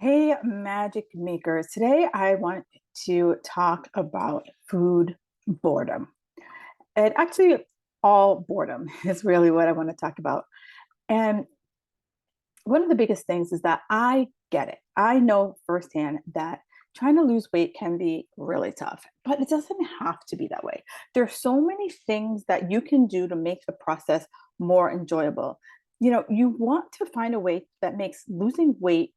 Hey, magic makers. Today I want to talk about food boredom. And actually, all boredom is really what I want to talk about. And one of the biggest things is that I get it. I know firsthand that trying to lose weight can be really tough, but it doesn't have to be that way. There's so many things that you can do to make the process more enjoyable. You want to find a way that makes losing weight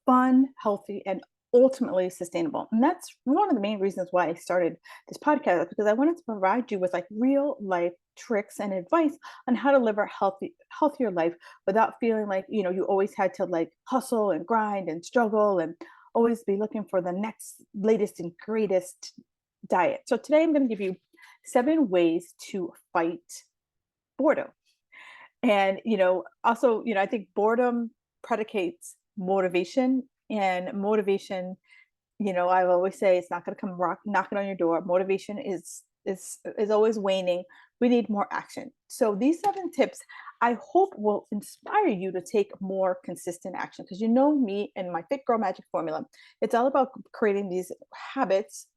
fun, healthy, and ultimately sustainable. And that's one of the main reasons why I started this podcast because I wanted to provide you with like real life tricks and advice on how to live a healthier life without feeling like, you always had to like hustle and grind and struggle and always be looking for the next latest and greatest diet. So today I'm going to give you 7 ways to fight boredom. And, also, I think boredom predicates motivation and motivation, I always say it's not going to come knocking on your door. Motivation is always waning. We need more action. So these 7 tips I hope will inspire you to take more consistent action because you know me and my Fit Girl Magic formula. It's all about creating these habits,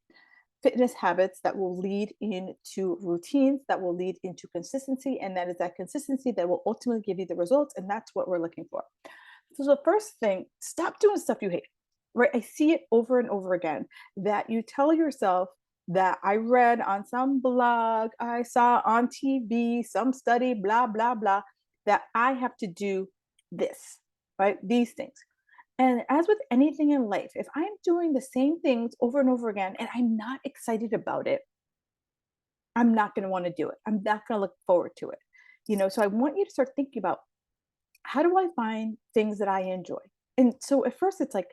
fitness habits that will lead into routines that will lead into consistency, and that is that consistency that will ultimately give you the results, and that's what we're looking for. So the first thing, stop doing stuff you hate. Right? I see it over and over again that you tell yourself that I read on some blog, I saw on TV, some study, blah blah blah, that I have to do this, right? These things. And as with anything in life, if I'm doing the same things over and over again and I'm not excited about it, I'm not going to want to do it. I'm not going to look forward to it. So I want you to start thinking about, how do I find things that I enjoy? And so at first it's like,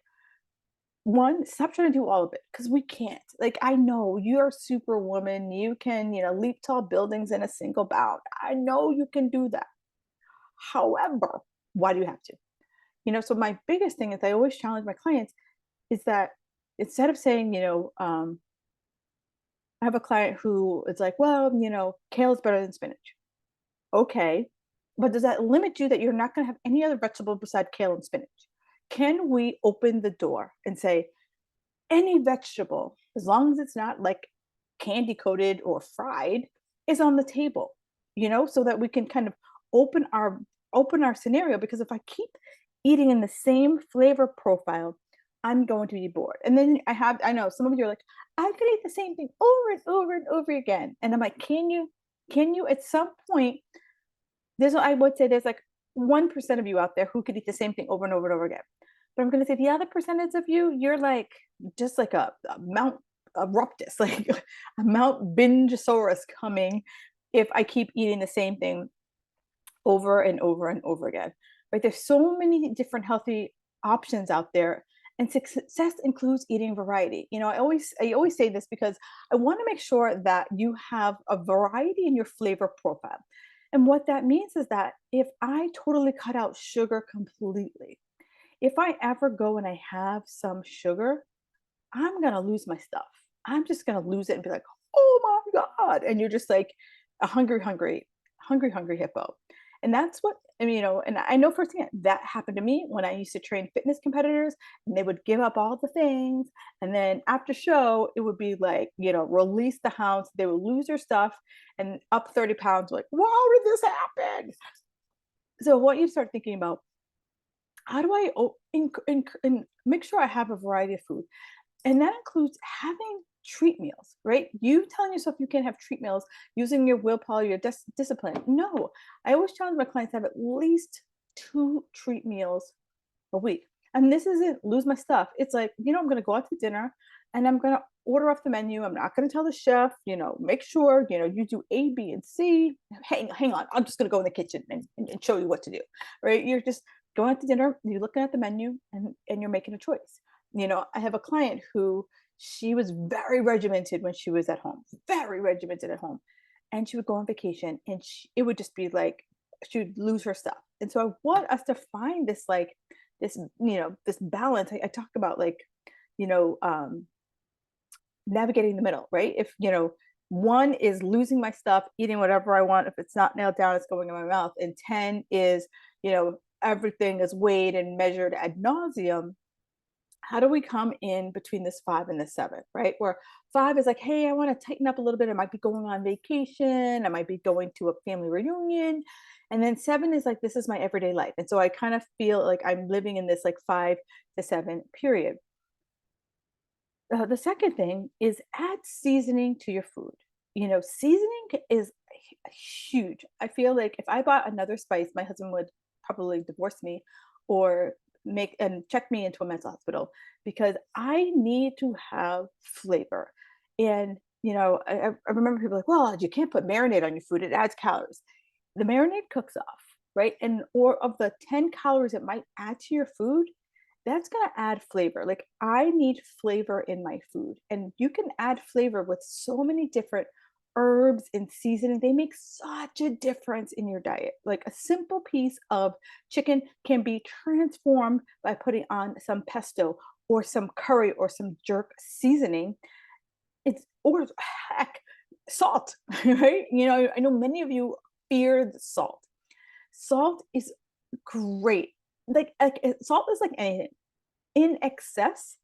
one, stop trying to do all of it because we can't. Like, I know you're superwoman. You can, leap tall buildings in a single bound. I know you can do that. However, why do you have to? So my biggest thing is I always challenge my clients is that instead of saying, I have a client who is like, well, kale is better than spinach. Okay. But does that limit you that you're not going to have any other vegetable beside kale and spinach? Can we open the door and say any vegetable, as long as it's not like candy coated or fried, is on the table, so that we can kind of open our scenario, because if I keep eating in the same flavor profile, I'm going to be bored. And then I know some of you are like, I could eat the same thing over and over and over again. And I'm like, can you at some point, I would say there's like 1% of you out there who could eat the same thing over and over and over again. But I'm going to say the other percentage of you, you're like just like a Mount Eruptus, like a Mount Bingesaurus coming if I keep eating the same thing over and over and over again. Right? There's so many different healthy options out there. And success includes eating variety. I always say this because I want to make sure that you have a variety in your flavor profile. And what that means is that if I totally cut out sugar completely, if I ever go and I have some sugar, I'm gonna lose my stuff. I'm just gonna lose it and be like, oh my God. And you're just like a hungry hippo. And that's what I mean, and I know firsthand that happened to me when I used to train fitness competitors, and they would give up all the things. And then after show, it would be like, release the hounds. They would lose their stuff and up 30 pounds, like, how did this happen? So I want you to start thinking about, how do I make sure I have a variety of food? And that includes having treat meals, right? You telling yourself you can't have treat meals using your willpower, your discipline. No, I always challenge my clients to have at least 2 treat meals a week. And this isn't lose my stuff. It's like, I'm going to go out to dinner and I'm going to order off the menu. I'm not going to tell the chef, make sure, you do A, B, and C. Hang on. I'm just going to go in the kitchen and show you what to do, right? You're just going out to dinner, you're looking at the menu and you're making a choice. I have a client who, she was very regimented when she was at home, very regimented at home. And she would go on vacation and it would just be like, she would lose her stuff. And so I want us to find this, like, this balance. I talk about like, you know, um, navigating the middle, right? If, one is losing my stuff, eating whatever I want. If it's not nailed down, it's going in my mouth. And 10 is, everything is weighed and measured ad nauseum. how do we come in between this 5 and the 7, right? Where 5 is like, hey, I want to tighten up a little bit. I might be going on vacation. I might be going to a family reunion. And then 7 is like, this is my everyday life. And so I kind of feel like I'm living in this like 5 to 7 period. The second thing is add seasoning to your food. Seasoning is huge. I feel like if I bought another spice, my husband would probably divorce me or make and check me into a mental hospital because I need to have flavor. And I remember people like, well, you can't put marinade on your food; it adds calories. The marinade cooks off, right? And or of the 10 calories it might add to your food, that's going to add flavor. Like I need flavor in my food. And you can add flavor with so many different herbs and seasoning. They make such a difference in your diet. Like a simple piece of chicken can be transformed by putting on some pesto or some curry or some jerk seasoning. It's or heck, salt, right? I know many of you fear the salt. Salt is great. Salt is like anything. In excess,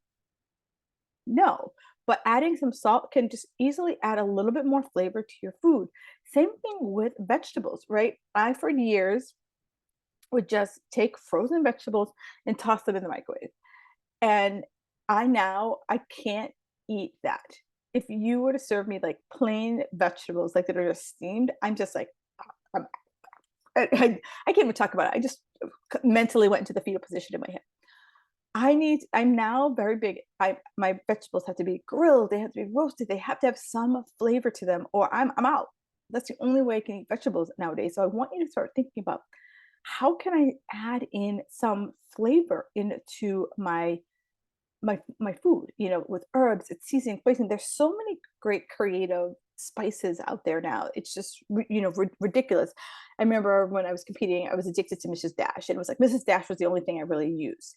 no. But adding some salt can just easily add a little bit more flavor to your food. Same thing with vegetables, right? I, for years, would just take frozen vegetables and toss them in the microwave. And I can't eat that. If you were to serve me like plain vegetables, like that are just steamed, I'm just like, I'm, I can't even talk about it. I just mentally went into the fetal position in my head. I'm now very big. My vegetables have to be grilled, they have to be roasted, they have to have some flavor to them, or I'm out. That's the only way I can eat vegetables nowadays. So I want you to start thinking about how can I add in some flavor into my food, with herbs, it's seasoning, spices. There's so many great creative spices out there now. It's just ridiculous. I remember when I was competing, I was addicted to Mrs. Dash, and it was like Mrs. Dash was the only thing I really used.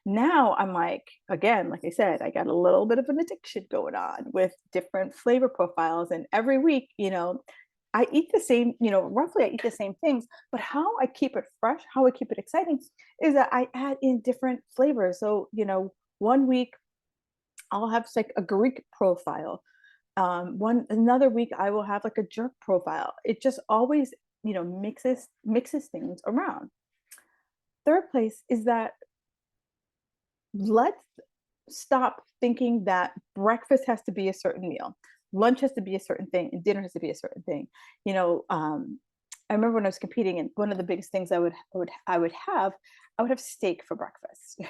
Now I'm like, again, like I said, I got a little bit of an addiction going on with different flavor profiles. And every week, I eat the same, roughly I eat the same things, but how I keep it fresh, how I keep it exciting is that I add in different flavors. So, one week I'll have like a Greek profile. One another week I will have like a jerk profile. It just always, mixes things around. Third place is that let's stop thinking that breakfast has to be a certain meal, lunch has to be a certain thing, and dinner has to be a certain thing. You know, I remember when I was competing, and one of the biggest things I would have steak for breakfast.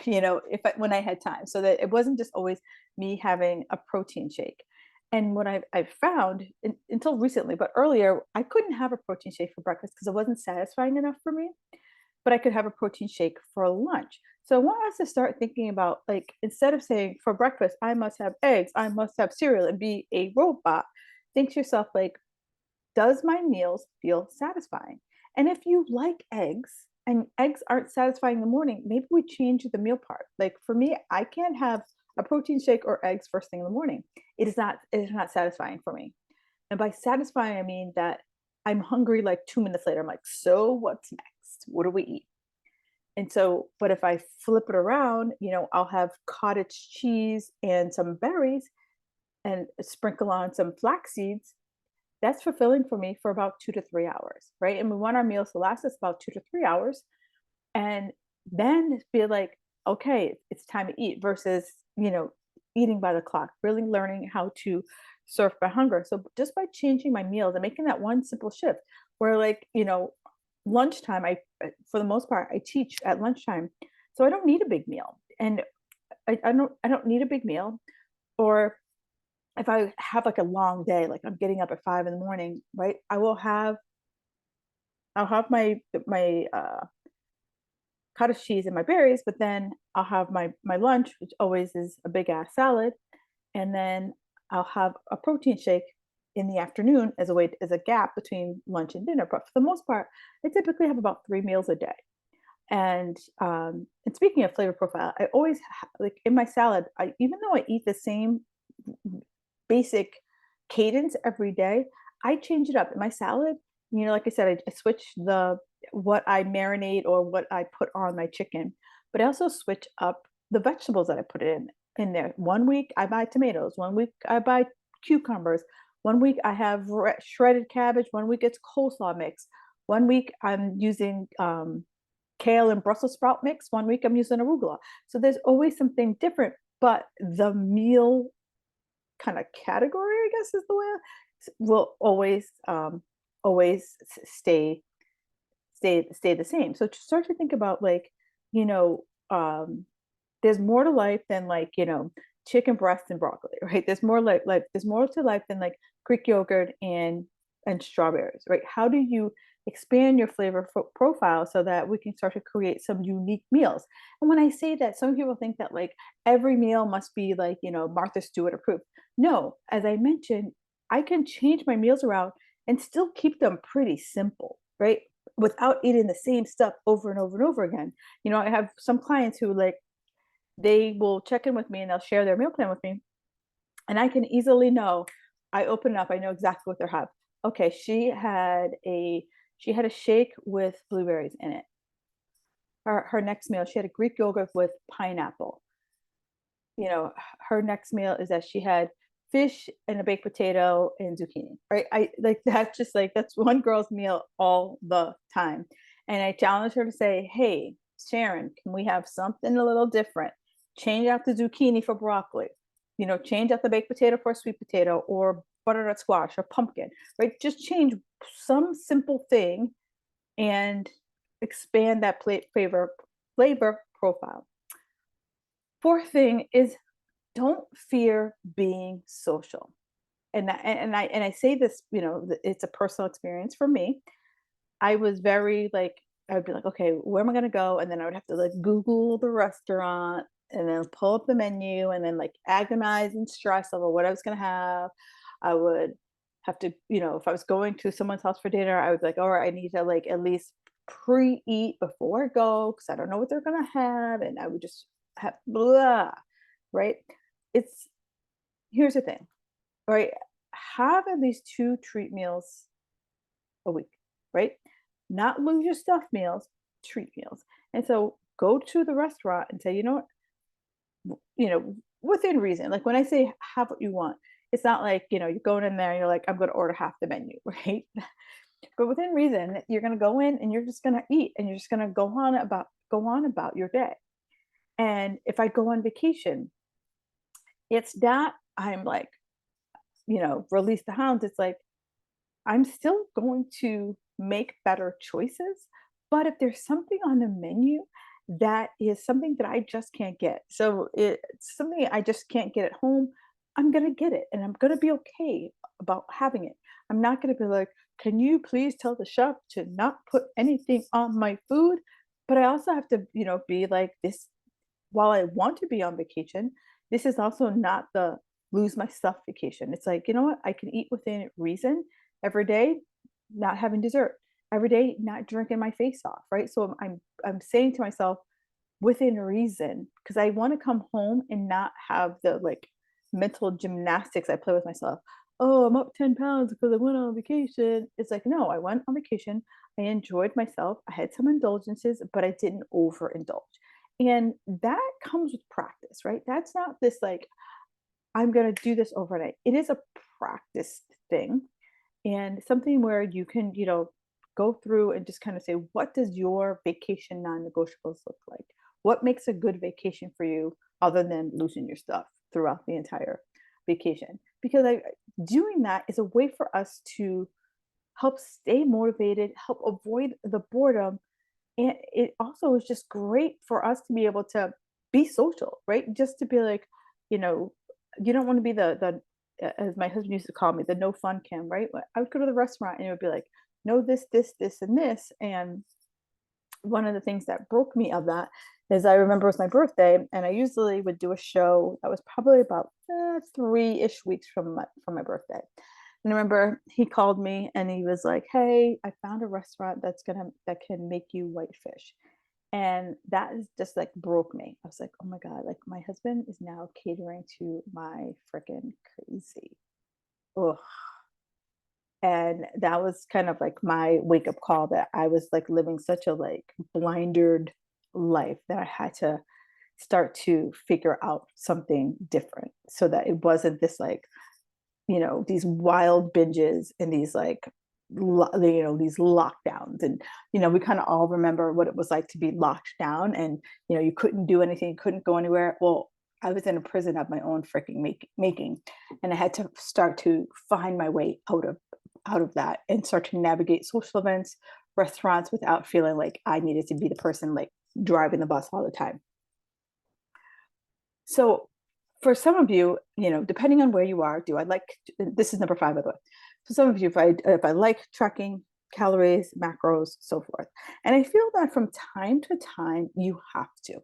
When I had time, so that it wasn't just always me having a protein shake. And what I've found until recently, but earlier, I couldn't have a protein shake for breakfast because it wasn't satisfying enough for me, but I could have a protein shake for lunch. So I want us to start thinking about, like, instead of saying for breakfast, I must have eggs, I must have cereal and be a robot, think to yourself, like, does my meals feel satisfying? And if you like eggs and eggs aren't satisfying in the morning, maybe we change the meal part. Like for me, I can't have a protein shake or eggs first thing in the morning. It is not satisfying for me. And by satisfying, I mean that I'm hungry like 2 minutes later. I'm like, so what's next? What do we eat? And so, but if I flip it around, I'll have cottage cheese and some berries and sprinkle on some flax seeds. That's fulfilling for me for about 2 to 3 hours, right? And we want our meals to last us about 2 to 3 hours. And then feel like, okay, it's time to eat versus, eating by the clock, really learning how to surf by hunger. So just by changing my meals and making that one simple shift where, like, lunchtime, for the most part, I teach at lunchtime. So I don't need a big meal. And I don't need a big meal. Or if I have like a long day, like I'm getting up at 5 in the morning, right? I'll have my cottage cheese and my berries, but then I'll have my lunch, which always is a big ass salad, and then I'll have a protein shake in the afternoon as a gap between lunch and dinner. But for the most part, I typically have about 3 meals a day. And speaking of flavor profile, I always like in my salad. Even though I eat the same basic cadence every day, I change it up in my salad. Like I said, I switch the what I marinate or what I put on my chicken, but I also switch up the vegetables that I put in there. One week I buy tomatoes, one week I buy cucumbers, one week I have shredded cabbage, one week it's coleslaw mix, one week I'm using kale and Brussels sprout mix, one week I'm using arugula. So there's always something different, but the meal kind of category, I guess is the way, will always stay the same. So to start to think about like, you know, there's more to life than like, chicken breast and broccoli, right? There's more to life than like Greek yogurt and strawberries, right? How do you expand your flavor profile so that we can start to create some unique meals? And when I say that, some people think that like every meal must be like, Martha Stewart approved. No, as I mentioned, I can change my meals around and still keep them pretty simple, right? Without eating the same stuff over and over and over again. I have some clients who like they will check in with me and they'll share their meal plan with me, and I can easily know. I open it up, I know exactly what they're having. Okay, she had a shake with blueberries in it. Her next meal, she had a Greek yogurt with pineapple. Her next meal is that she had fish and a baked potato and zucchini, right? I like that's just like that's one girl's meal all the time. And I challenge her to say, hey, Sharon, can we have something a little different? Change out the zucchini for broccoli, change out the baked potato for a sweet potato or butternut squash or pumpkin, right? Just change some simple thing and expand that plate flavor profile. Fourth thing is don't fear being social. And I say this, it's a personal experience for me. I was very like, I would be like, okay, where am I gonna go? And then I would have to like Google the restaurant and then pull up the menu and then like agonize and stress over what I was gonna have. I would have to, if I was going to someone's house for dinner, I would be like, all right, I need to like at least pre-eat before I go because I don't know what they're gonna have. And I would just have blah, right? It's Here's the thing, right? Have at least 2 treat meals a week, right? Not lose your stuff meals, treat meals. And so go to the restaurant and say, within reason. Like when I say have what you want, it's not like, you're going in there and you're like, I'm going to order half the menu, right? But within reason, you're going to go in and you're just going to eat and you're just going to go on about your day. And if I go on vacation, it's that I'm like, release the hounds. It's like I'm still going to make better choices, but if there's something on the menu that is something that I just can't get, so it's something I just can't get at home, I'm gonna get it, and I'm gonna be okay about having it. I'm not gonna be like, "Can you please tell the chef to not put anything on my food?" But I also have to, be like this. While I want to be on vacation, this is also not the lose my stuff vacation. It's like, you know what? I can eat within reason every day, not having dessert. Every day, not drinking my face off, right? So I'm saying to myself within reason because I want to come home and not have the like mental gymnastics I play with myself. Oh, I'm up 10 pounds because I went on vacation. It's like, no, I went on vacation. I enjoyed myself. I had some indulgences, but I didn't overindulge. And that comes with practice, right? That's not this like, I'm going to do this overnight. It is a practice thing and something where you can, go through and just kind of say, what does your vacation non negotiables look like? What makes a good vacation for you other than losing your stuff throughout the entire vacation? Because doing that is a way for us to help stay motivated, help avoid the boredom, and it also is just great for us to be able to be social, right? Just to be like, you know, you don't want to be as my husband used to call me, the no fun Kim, right? I would go to the restaurant and it would be like, no, this, and this. And one of the things that broke me of that is I remember it was my birthday, and I usually would do a show that was probably about 3-ish weeks from my birthday. And I remember he called me and he was like, "Hey, I found a restaurant that can make you whitefish." And that is just like broke me. I was like, "Oh my God, like my husband is now catering to my freaking crazy." Ugh. And that was kind of like my wake up call that I was like living such a like blindered life that I had to start to figure out something different so that it wasn't this like, these wild binges and these like, these lockdowns. And, we kind of all remember what it was like to be locked down and, you couldn't do anything, you couldn't go anywhere. Well, I was in a prison of my own freaking making, and I had to start to find my way out of that and start to navigate social events, restaurants without feeling like I needed to be the person like driving the bus all the time. So for some of you, depending on where you are, do I like this is number 5 by the way. For some of you, if I like tracking calories, macros, so forth. And I feel that from time to time you have to.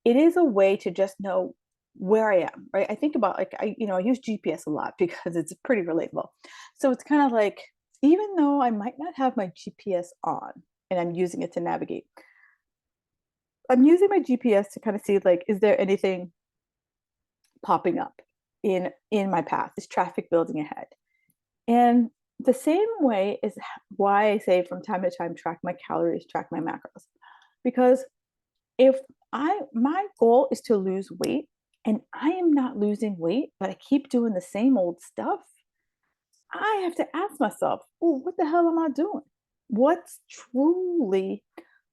It is a way to just know where I am, right? I think about like I use GPS a lot because it's pretty relatable. So it's kind of like even though I might not have my GPS on and I'm using it to navigate, I'm using my GPS to kind of see like is there anything popping up in my path? Is traffic building ahead? And the same way is why I say from time to time track my calories, track my macros. Because if my goal is to lose weight and I am not losing weight, but I keep doing the same old stuff, I have to ask myself, oh, what the hell am I doing? What's truly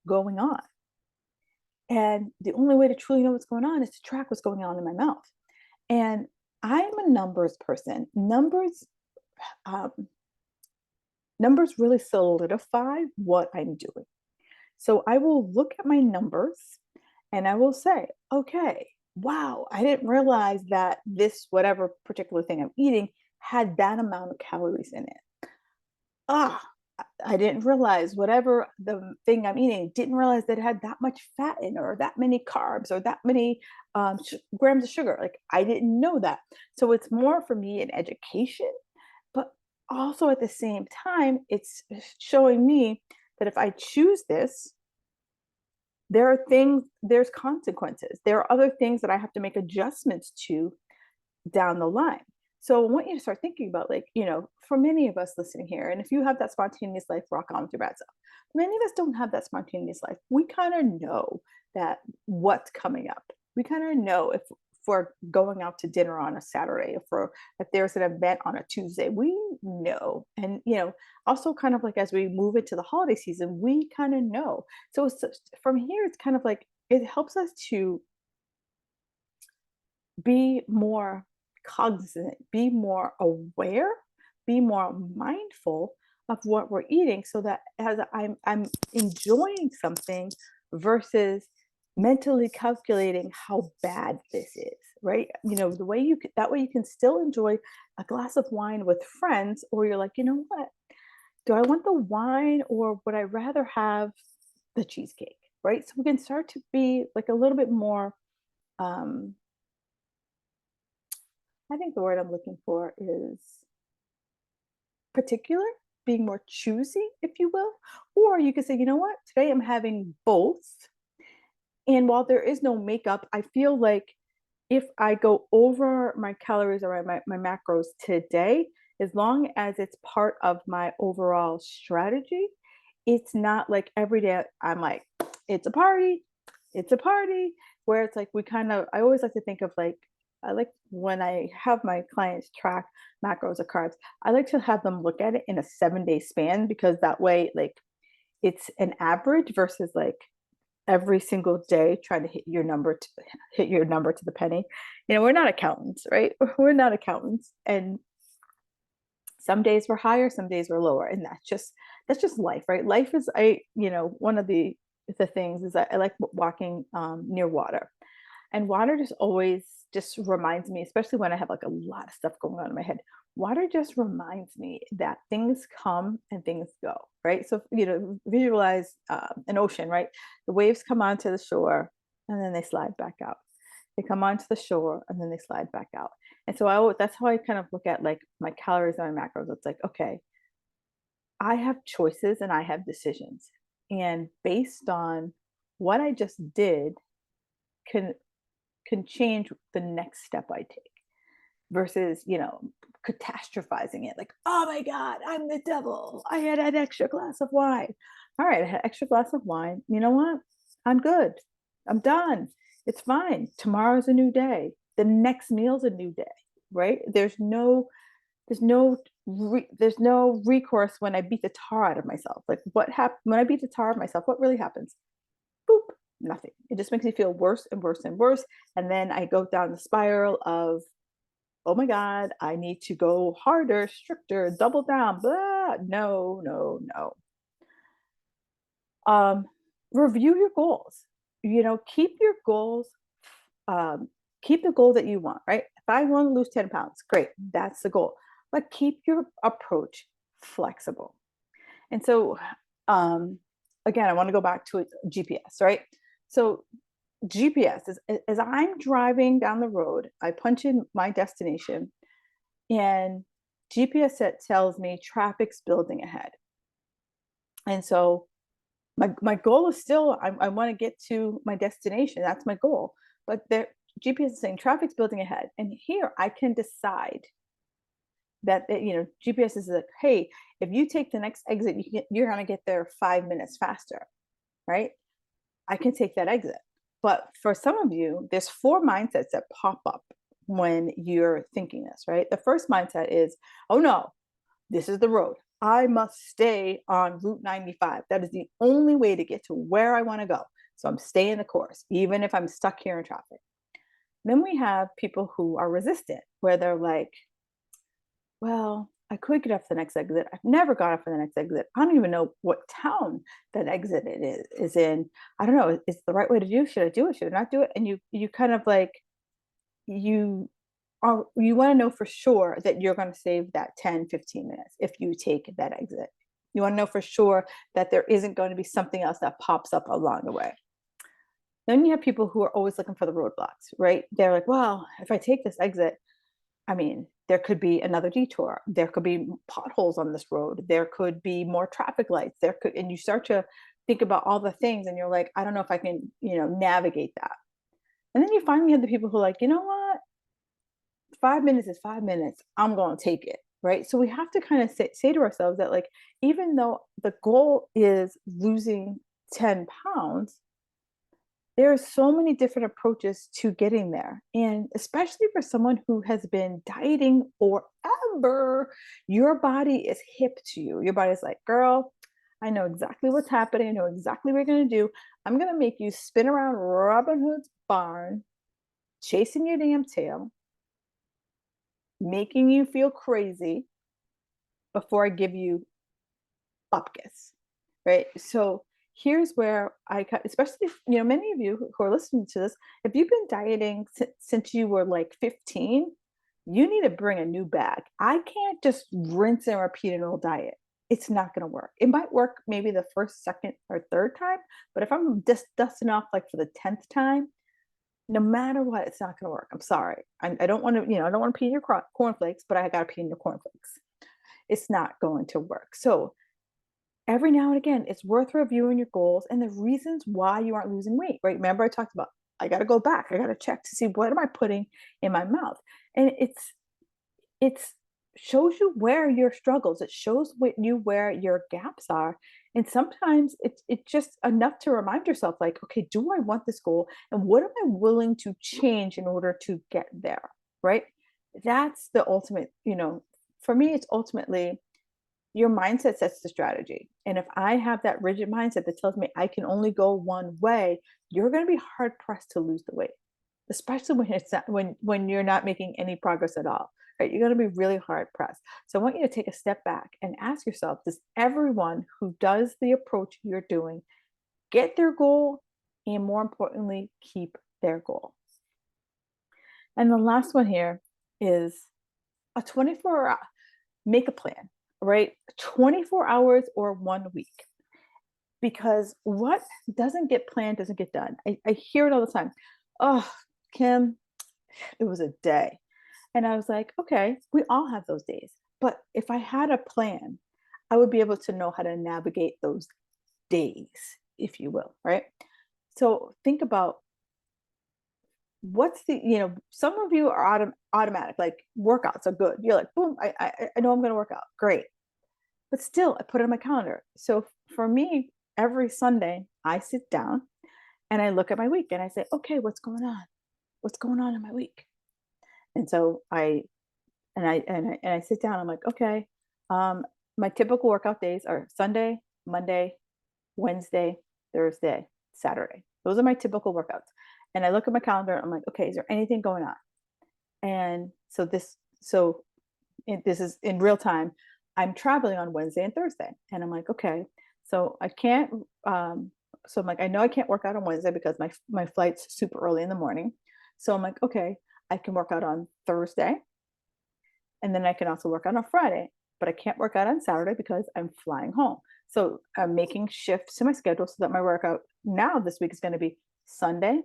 going on? And the only way to truly know what's going on is to track what's going on in my mouth. And I'm a numbers person. Um, numbers really solidify what I'm doing. So I will look at my numbers and I will say, okay, wow, I didn't realize that this, whatever particular thing I'm eating, had that amount of calories in it. Ah, I didn't realize whatever the thing I'm eating, didn't realize that it had that much fat in it, or that many carbs, or that many grams of sugar. Like I didn't know that. So it's more for me an education, but also at the same time, it's showing me that if I choose this, there's consequences. There are other things that I have to make adjustments to down the line. So I want you to start thinking about, like, for many of us listening here, and if you have that spontaneous life, rock on with your bad self. Many of us don't have that spontaneous life. We kind of know that what's coming up. We kind of know if we're going out to dinner on a Saturday, if there's an event on a Tuesday, we know. And also kind of like as we move into the holiday season, we kind of know. So from here, it's kind of like it helps us to be more cognizant, be more aware, be more mindful of what we're eating so that as I'm enjoying something versus mentally calculating how bad this is, right? The way that way you can still enjoy a glass of wine with friends, or you're like, you know what? Do I want the wine or would I rather have the cheesecake? Right? So we can start to be like a little bit more um I think the word I'm looking for is particular, being more choosy, if you will. Or you could say, you know what, today I'm having both. And while there is no makeup, I feel like if I go over my calories or my macros today, as long as it's part of my overall strategy, it's not like every day I'm like, it's a party, it's a party, where it's like I always like to think of like, I like when I have my clients track macros or carbs, I like to have them look at it in a 7-day span because that way, like, it's an average versus like every single day trying to hit your number to the penny. We're not accountants, right? We're not accountants. And some days we're higher, some days we're lower. And that's just life, right? Life is one of the things is that I like walking near water. And water just always just reminds me, especially when I have like a lot of stuff going on in my head, water just reminds me that things come and things go, right? So, visualize an ocean, right? The waves come onto the shore and then they slide back out. They come onto the shore and then they slide back out. And so that's how I kind of look at like my calories and my macros. It's like, okay, I have choices and I have decisions. And based on what I just did, can can change the next step I take versus, catastrophizing it like, oh my God, I'm the devil. I had an extra glass of wine. All right, I had an extra glass of wine. You know what? I'm good. I'm done. It's fine. Tomorrow's a new day. The next meal's a new day, right? There's no recourse when I beat the tar out of myself. Like what happened when I beat the tar out of myself? What really happens? Boop, nothing. It just makes me feel worse and worse and worse. And then I go down the spiral of, oh my God, I need to go harder, stricter, double down, blah. No, no, no. Um, Review your goals. Keep your goals, um, keep the goal that you want, right? If I want to lose 10 pounds, great, that's the goal. But keep your approach flexible. And so, um, again, I want to go back to GPS, right? So, GPS is as I'm driving down the road, I punch in my destination, and GPS set tells me traffic's building ahead. And so my goal is still I want to get to my destination. That's my goal. But the GPS is saying traffic's building ahead. And here I can decide that GPS is like, hey, if you take the next exit, you're going to get there 5 minutes faster, right? I can take that exit. But for some of you, there's four mindsets that pop up when you're thinking this, right? The first mindset is, oh no, this is the road. I must stay on Route 95. That is the only way to get to where I want to go. So I'm staying the course, even if I'm stuck here in traffic. Then we have people who are resistant, where they're like, well, I could get off the next exit. I've never got off the next exit. I don't even know what town that exit is in. I don't know. Is the right way to do? Should I do it? Should I not do it? And you kind of like you you want to know for sure that you're going to save that 10-15 minutes if you take that exit. You want to know for sure that there isn't going to be something else that pops up along the way. Then you have people who are always looking for the roadblocks, right? They're like, well, if I take this exit, I mean, there could be another detour. There could be potholes on this road. There could be more traffic lights. And you start to think about all the things, and you're like, I don't know if I can, navigate that. And then you finally have the people who are like, you know what? 5 minutes is 5 minutes. I'm going to take it. Right. So we have to kind of say to ourselves that, like, even though the goal is losing 10 pounds, there are so many different approaches to getting there. And especially for someone who has been dieting forever, your body is hip to you. Your body's like, girl, I know exactly what's happening. I know exactly what you're going to do. I'm going to make you spin around Robin Hood's barn, chasing your damn tail, making you feel crazy before I give you bupkis, right? So here's where especially, many of you who are listening to this, if you've been dieting since you were like 15, you need to bring a new bag. I can't just rinse and repeat an old diet. It's not going to work. It might work maybe the first, second, or third time, but if I'm just dusting off like for the 10th time, no matter what, it's not going to work. I'm sorry. I don't want to, I don't want to pee in your cornflakes, but I got to pee in your cornflakes. It's not going to work. So every now and again, it's worth reviewing your goals and the reasons why you aren't losing weight, right? Remember, I talked about, I got to go back. I got to check to see what am I putting in my mouth. And it's shows you where your struggles, it shows where your gaps are. And sometimes it's just enough to remind yourself, like, okay, do I want this goal, and what am I willing to change in order to get there, right? That's the ultimate, for me, it's ultimately your mindset sets the strategy. And if I have that rigid mindset that tells me I can only go one way, you're going to be hard pressed to lose the weight, especially when it's not, when you're not making any progress at all, right? You're going to be really hard pressed. So I want you to take a step back and ask yourself, does everyone who does the approach you're doing get their goal, and more importantly, keep their goal? And the last one here is a 24 make a plan, right? 24 hours or 1 week. Because what doesn't get planned doesn't get done. I hear it all the time. Oh, Kim, it was a day. And I was like, okay, we all have those days. But if I had a plan, I would be able to know how to navigate those days, if you will, right? So think about what's some of you are automatic, like workouts are good. You're like, boom, I know I'm going to work out. Great. But still, I put it on my calendar. So for me, every Sunday, I sit down and I look at my week and I say, okay, what's going on? What's going on in my week? And so I sit down. I'm like, okay, um, my typical workout days are Sunday, Monday, Wednesday, Thursday, Saturday. Those are my typical workouts. And I look at my calendar. I'm like, okay, is there anything going on? And this is in real time. I'm traveling on Wednesday and Thursday, and I'm like, okay, so I can't. So I'm like, I know I can't work out on Wednesday because my flight's super early in the morning. So I'm like, okay, I can work out on Thursday, and then I can also work out on Friday, but I can't work out on Saturday because I'm flying home. So I'm making shifts to my schedule so that my workout now this week is going to be Sunday,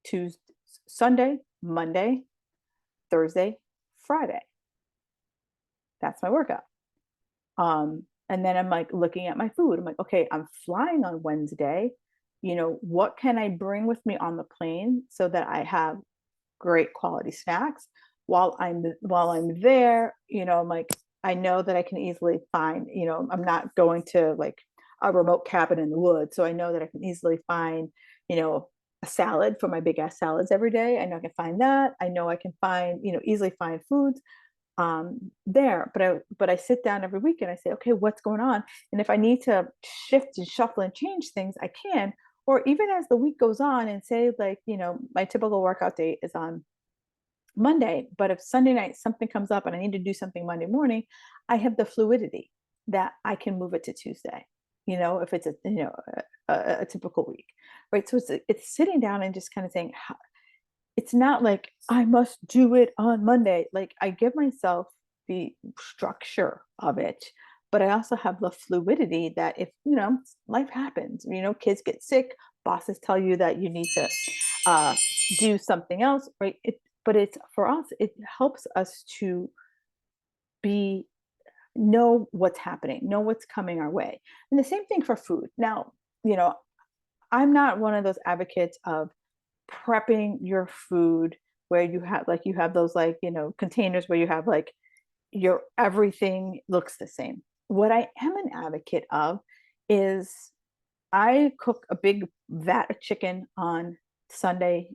Tuesday, Sunday, Monday, Thursday, Friday. That's my workout. And then I'm like looking at my food. I'm like, okay, I'm flying on Wednesday. What can I bring with me on the plane so that I have great quality snacks while I'm there? I'm like, I know that I can easily find, I'm not going to like a remote cabin in the woods. So I know that I can easily find, you know, a salad for my big ass salads every day. I know I can find that. I know I can find, easily find foods there. But I sit down every week and I say, okay, what's going on? And if I need to shift and shuffle and change things, I can. Or even as the week goes on, and say, like, my typical workout date is on Monday, but if Sunday night something comes up and I need to do something Monday morning, I have the fluidity that I can move it to Tuesday. If it's a typical week, right? So it's sitting down and just kind of saying, it's not like I must do it on Monday. Like, I give myself the structure of it, but I also have the fluidity that if, life happens, kids get sick, bosses tell you that you need to uh, do something else, right? But it's for us, it helps us to be know what's happening, know what's coming our way. And the same thing for food. Now, you know, I'm not one of those advocates of prepping your food where you have those, like, containers where you have like your everything looks the same. What I am an advocate of is I cook a big vat of chicken on Sunday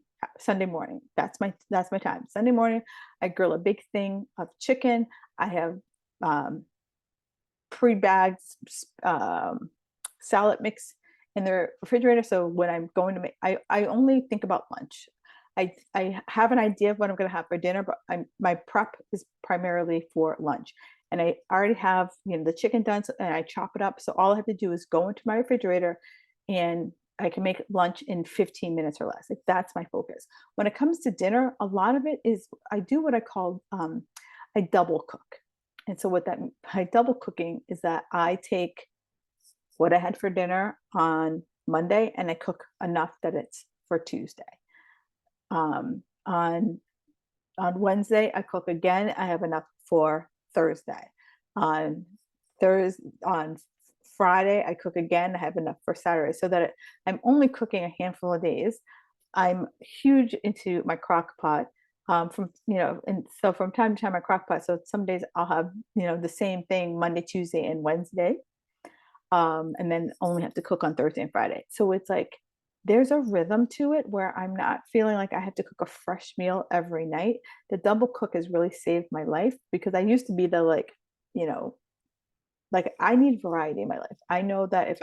morning. That's my time. Sunday morning, I grill a big thing of chicken. I have um, pre-bagged salad mix in the refrigerator. So when I'm going to make, I only think about lunch. I have an idea of what I'm going to have for dinner, but my prep is primarily for lunch. And I already have, the chicken done, and I chop it up. So all I have to do is go into my refrigerator, and I can make lunch in 15 minutes or less. Like, that's my focus. When it comes to dinner, a lot of it is I do what I call I double cook. And so what that by double cooking is that I take what I had for dinner on Monday and I cook enough that it's for Tuesday. Um, on Wednesday, I cook again. I have enough for Thursday. On on Friday, I cook again. I have enough for Saturday, so that I'm only cooking a handful of days. I'm huge into my crock pot. And so from time to time, my crock pot. So some days I'll have, the same thing Monday, Tuesday, and Wednesday, and then only have to cook on Thursday and Friday. So it's like there's a rhythm to it where I'm not feeling like I have to cook a fresh meal every night. The double cook has really saved my life, because I used to be the, like, you know, like, I need variety in my life. I know that if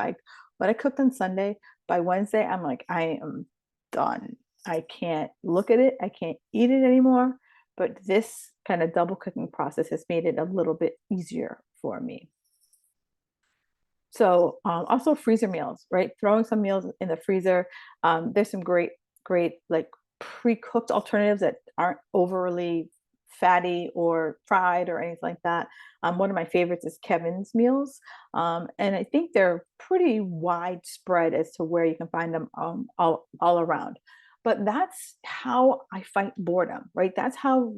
what I cooked on Sunday, by Wednesday, I'm like, I am done. I can't look at it. I can't eat it anymore. But this kind of double cooking process has made it a little bit easier for me. So also freezer meals, right? Throwing some meals in the freezer. There's some great like pre-cooked alternatives that aren't overly fatty or fried or anything like that. One of my favorites is Kevin's meals. And I think they're pretty widespread as to where you can find them all around. But that's how I fight boredom, right? That's how,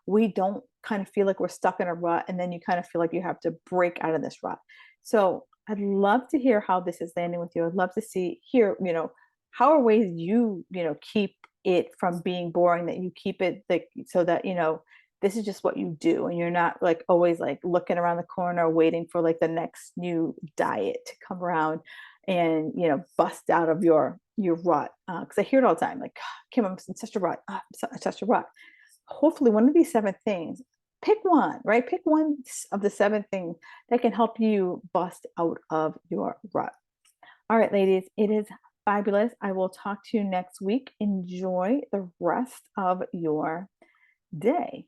we don't kind of feel like we're stuck in a rut, and then you kind of feel like you have to break out of this rut. So I'd love to hear how this is landing with you. I'd love to hear, how are ways keep it from being boring, that you keep it like so that, this is just what you do, and you're not like always like looking around the corner waiting for like the next new diet to come around. and bust out of your rut. Because I hear it all the time, like, Kim, I'm in such a rut. I'm such a rut. Hopefully, one of these 7 things, pick one, right? Pick one of the 7 things that can help you bust out of your rut. All right, ladies, it is fabulous. I will talk to you next week. Enjoy the rest of your day.